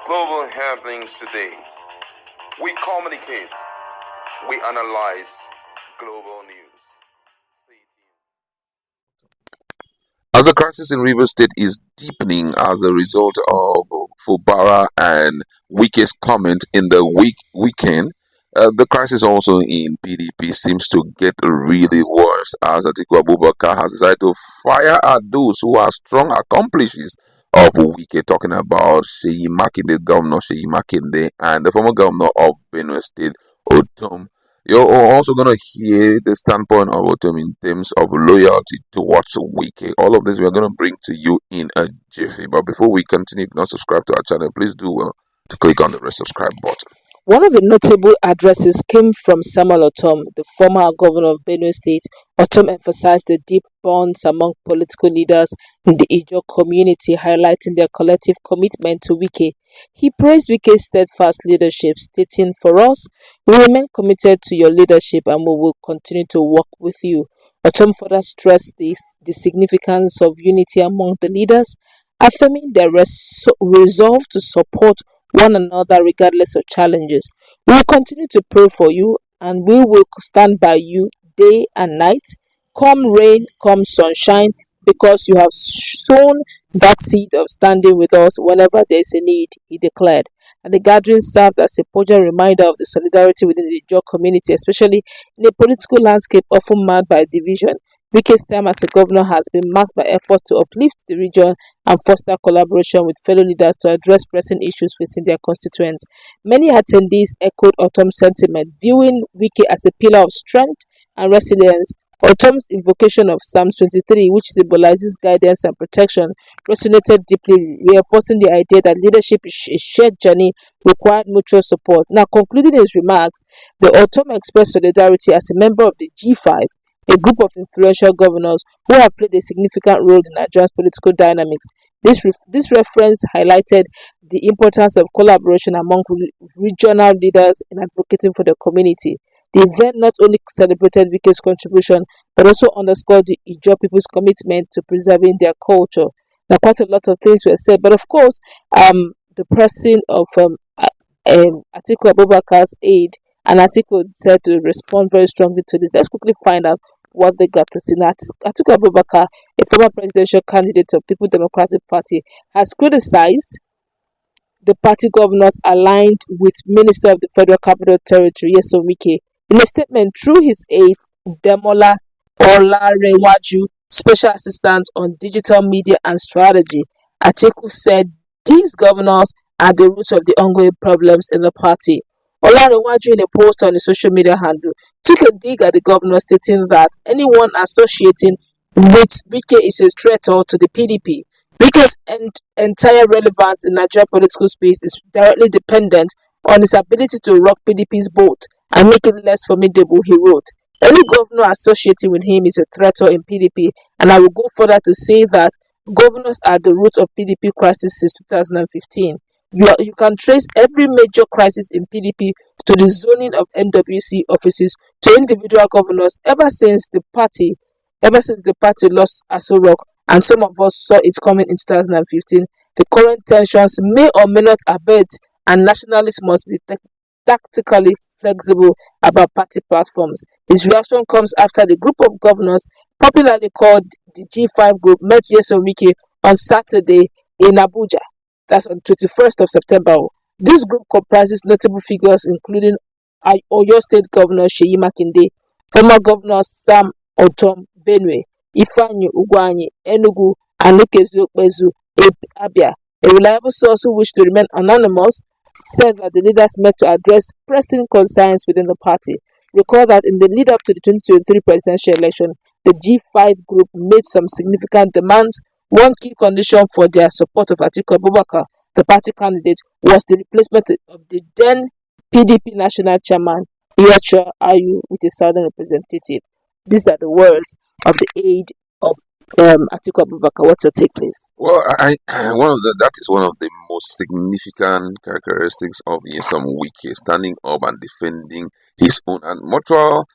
global happenings today. We communicate, we analyze global news. Stay tuned. As the crisis in Rivers State is deepening as a result of Fubara and Wike's comment in the weekend, the crisis also in PDP seems to get really worse as Atiku Abubakar has decided to fire at those who are strong accomplices of Wike, talking about Sheyi Makinde, Governor Sheyi Makinde, and the former governor of Benue State, Otom. You're also going to hear the standpoint of Otom in terms of loyalty towards Wike. All of this we're going to bring to you in a jiffy. But before we continue, if you're not subscribed to our channel, please do well to click on the red subscribe button. One of the notable addresses came from Samuel Otom, the former governor of Benue State. Otom emphasized the deep bonds among political leaders in the ijaw community, highlighting their collective commitment to Wike. He praised Wike's steadfast leadership, stating, "For us, we remain committed to your leadership and we will continue to work with you." Otom further stressed the significance of unity among the leaders, affirming their resolve to support one another regardless of challenges. We will continue to pray for you and we will stand by you day and night, come rain, come sunshine, because you have sown that seed of standing with us whenever there is a need, he declared. And the gathering served as a poignant reminder of the solidarity within the ijaw community, especially in a political landscape often marked by division. Wike's time as a governor has been marked by efforts to uplift the region and foster collaboration with fellow leaders to address pressing issues facing their constituents. Many attendees echoed Otom's sentiment, viewing Wike as a pillar of strength and resilience. Otom's invocation of Psalm 23, which symbolizes guidance and protection, resonated deeply, reinforcing the idea that leadership is a shared journey required mutual support. Now, concluding his remarks, the Otom expressed solidarity as a member of the G5, a group of influential governors who have played a significant role in Nigeria's political dynamics. This reference highlighted the importance of collaboration among regional leaders in advocating for the community. The event not only celebrated Wike's contribution, but also underscored the ijaw people's commitment to preserving their culture. Now, quite a lot of things were said, but of course, the person of Atiku Abubakar's aide, and Atiku said to respond very strongly to this. Let's quickly find out what they got to see. Now, Atiku Abubakar, a former presidential candidate of People Democratic Party, has criticized the party governors aligned with Minister of the Federal Capital Territory, Nyesom Wike. In a statement through his aide, Demola Olarewaju, Special Assistant on Digital Media and Strategy, Atiku said these governors are the root of the ongoing problems in the party. Olarewaju, in a post on his social media handle, took a dig at the governor, stating that anyone associating with Wike is a traitor to the PDP. Wike's entire relevance in Nigerian political space is directly dependent on his ability to rock PDP's boat and make it less formidable, he wrote. Any governor associating with him is a traitor in PDP, and I will go further to say that governors are the root of PDP crisis since 2015. You can trace every major crisis in PDP to the zoning of NWC offices to individual governors ever since the party lost Aso Rock, and some of us saw it coming in 2015. The current tensions may or may not abate, and nationalists must be tactically flexible about party platforms. His reaction comes after the group of governors, popularly called the G5 group, met Nyesom Wike on Saturday in Abuja. That's on 21st of September. This group comprises notable figures including Oyo State Governor Sheyi Makinde, former Governor Sam Otom Benue, Ifeanyi Ugwanyi Enugu, and Lukezu Okpezu Abia. A reliable source who wished to remain anonymous said that the leaders met to address pressing concerns within the party. Recall that in the lead up to the 2023 presidential election, the G5 group made some significant demands. One key condition for their support of Atiku Abubakar, the party candidate, was the replacement of the then PDP national chairman, Ijaw with a southern representative. These are the words of the aide of Atiku Abubakar. What's your take, please? Well, that is one of the most significant characteristics of Nyesom Wike, standing up and defending his own and mutual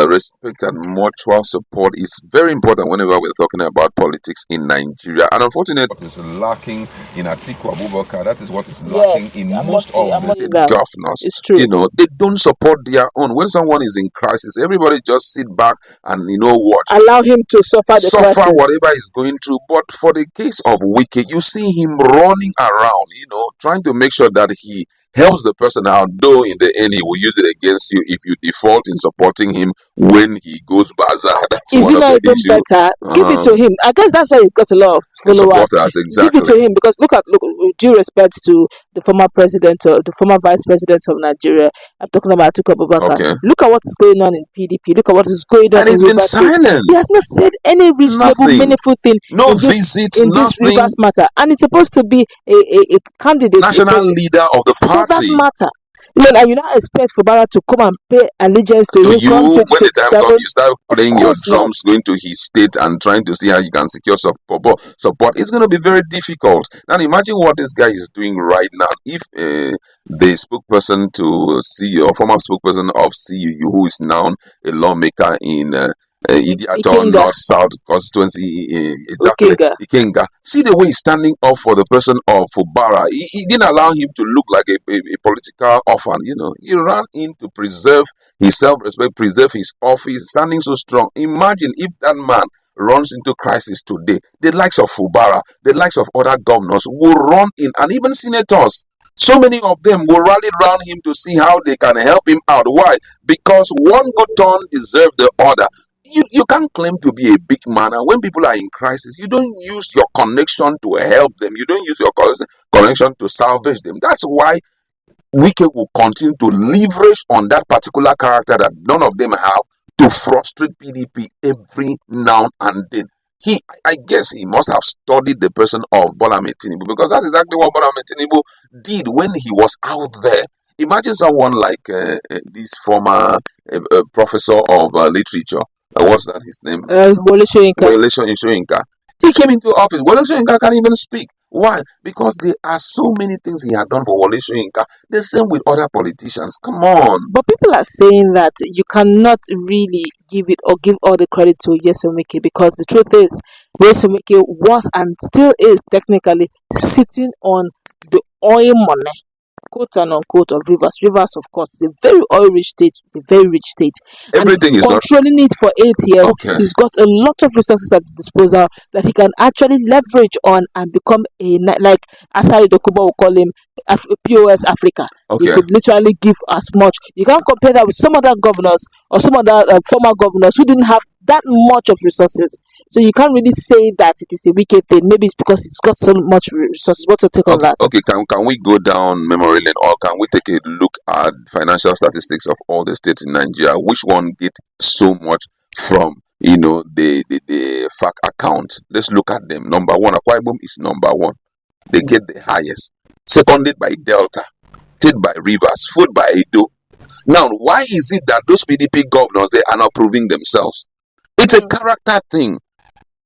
respect and mutual support is very important whenever we're talking about politics in Nigeria. And unfortunately, what is lacking in Atiku Abubakar, that is what is lacking in most of the state governors. It's true. They don't support their own. When someone is in crisis, everybody just sit back and watch. Allow him to suffer the crisis. Whatever he's going through. But for the case of Wike, you see him running around, trying to make sure that he helps the person out, though in the end he will use it against you if you default in supporting him when he goes bazaar. That's Is one it of not the even issues. better? Give it to him. I guess that's why he got a lot of followers. Exactly. Give it to him, because look, with due respect to the former president or the former vice president of Nigeria, I'm talking about Atiku Abubakar. Okay. Look at what is going on in PDP. Look at what is going on And in he's been Rivers State. silent. He has not said any reasonable, Nothing. meaningful thing No in this visits, in this nothing. Rivers matter. And he's supposed to be a candidate, National leader of the for that party. matter. And you not expect Fubara to come and pay allegiance to To him come you, when the time 2027? comes, you start playing your course drums, not. going to his state and trying to see how you can secure support. It's going to be very difficult. Now, imagine what this guy is doing right now. If the spokesperson to CU, or former spokesperson of CU, who is now a lawmaker in Ijaw North South constituency, exactly, Ikenga. See the way he's standing up for the person of Fubara. He didn't allow him to look like a political orphan. He ran in to preserve his self-respect, preserve his office, standing so strong. Imagine if that man runs into crisis today. The likes of Fubara, the likes of other governors will run in, and even senators. So many of them will rally around him to see how they can help him out. Why? Because one good turn deserves the other. You can't claim to be a big man, and when people are in crisis, you don't use your connection to help them. You don't use your connection to salvage them. That's why Wike will continue to leverage on that particular character that none of them have to frustrate PDP every now and then. I guess he must have studied the person of Bola Tinubu, because that's exactly what Bola Tinubu did when he was out there. Imagine someone like this former professor of literature. What's that his name? Wole Soyinka. He came into office. Wole Soyinka can't even speak. Why? Because there are so many things he had done for Wole Soyinka. The same with other politicians. Come on. But people are saying that you cannot really give all the credit to Nyesom Wike, because the truth is, Nyesom Wike was and still is technically sitting on the oil money, quote and unquote, of Rivers. Rivers, of course, is a very oil-rich state. It's a very rich state. Everything is controlling it for 8 years. Okay. He's got a lot of resources at his disposal that he can actually leverage on and become like Asari Dokubo will call him, POS Africa. Okay. He could literally give as much. You can't compare that with some other governors or some other former governors who didn't have that much of resources. So you can't really say that it is a wicked thing. Maybe it's because it's got so much resources. What's your take on that? Okay, can we go down memory lane, or can we take a look at financial statistics of all the states in Nigeria? Which one get so much from the FAC account? Let's look at them. Number one, Akwa Ibom is number one. They get the highest. Seconded by Delta, third by Rivers, fourth by Edo. Now, why is it that those PDP governors, they are not proving themselves? It's a character thing.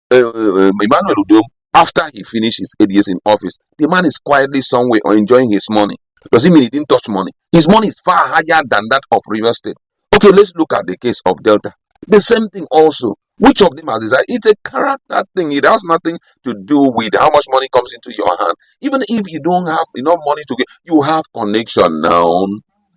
Emmanuel Udom, after he finished his 8 years in office, the man is quietly somewhere or enjoying his money. Does it mean he didn't touch money? His money is far higher than that of Rivers State. Okay, let's look at the case of Delta. The same thing also. Which of them has decided? It's a character thing. It has nothing to do with how much money comes into your hand. Even if you don't have enough money to get, you have connection now.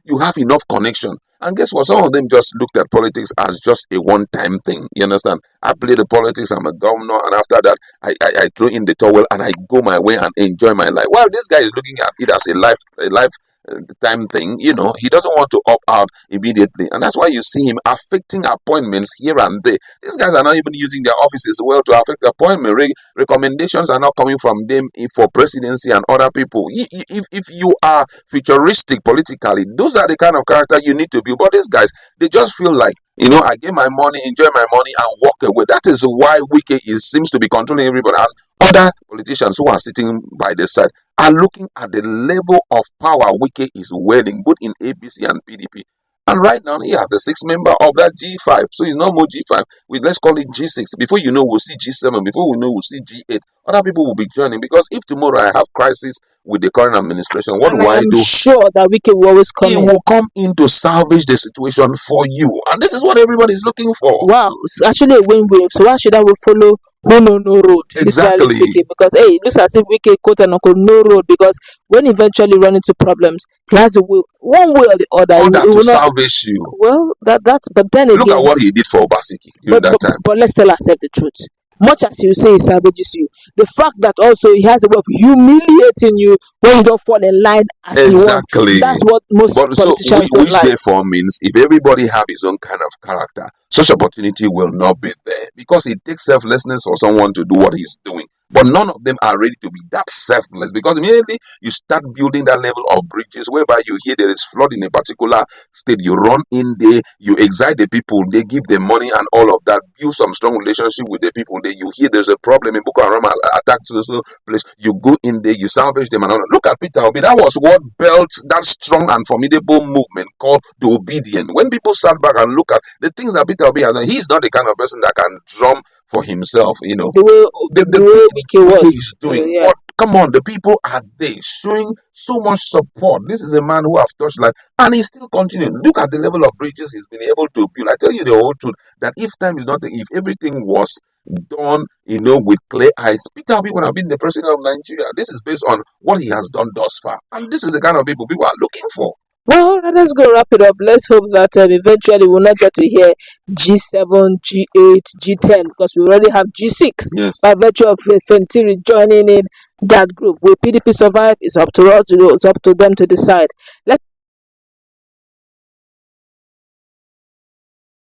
You have enough connection. And guess what? Some of them just looked at politics as just a one-time thing. You understand? I play the politics, I'm a governor, and after that, I throw in the towel and I go my way and enjoy my life. Well, this guy is looking at it as a lifetime thing. He doesn't want to opt out immediately. And that's why you see him affecting appointments here and there. These guys are not even using their offices well to affect appointment. Recommendations are not coming from them for presidency and other people. If you are futuristic politically, those are the kind of character you need to be. But these guys, they just feel like, I get my money, enjoy my money, and walk away. That is why Wike seems to be controlling everybody. And other politicians who are sitting by the side are looking at the level of power Wike is wielding, both in APC and PDP. And right now, he has a sixth member of that G5. So he's not more G5. Let's call it G6. Before you know, we'll see G7. Before we know, we'll see G8. Other people will be joining. Because if tomorrow I have crisis with the current administration, what do I do? I'm sure that Wike will always come He in. will come in to salvage the situation for you. And this is what everybody is looking for. Wow, it's actually a win-win. So why should I follow who no road? Exactly. Speaking, because hey, it looks as if Wike quote and unquote no road, because when eventually run into problems, he has a will, one way or the other. Order He to will not. salvage you. Well, that's but then Look again, at what he did for Obaseki during that time. but let's tell ourselves the truth. Much as you say he salvages you, the fact that also he has a way of humiliating you when you don't fall in line as he wants. Exactly. That's what most But so politicians don't which like. therefore means if everybody have his own kind of character, such opportunity will not be there, because it takes selflessness for someone to do what he's doing. But none of them are ready to be that selfless, because immediately you start building that level of bridges whereby you hear there is flood in a particular state, you run in there, you excite the people, they give them money and all of that, build some strong relationship with the people there. You hear there's a problem in Boko Haram attack to this place, you go in there, you salvage them and all. Look at Peter Obi. That was what built that strong and formidable movement called the Obedient. When people sat back and look at the things that Peter Obi has done, he's not the kind of person that can drum for himself, you know. The way Wike was. He's doing. Yeah. But come on, the people are there showing so much support. This is a man who has touched life, and he's still continuing. Look at the level of bridges he's been able to build. I tell you the whole truth, that if time is not, if everything was done, you know, with clear eyes, Peter Obi would have been the president of Nigeria. This is based on what he has done thus far, and this is the kind of people are looking for. Well, let's go wrap it up. Let's hope that eventually we'll not get to hear G7, G8, G10, because we already have G6. Yes. By virtue of Fentiri joining in that group. Will PDP survive? It's up to us. It's up to them to decide. Let's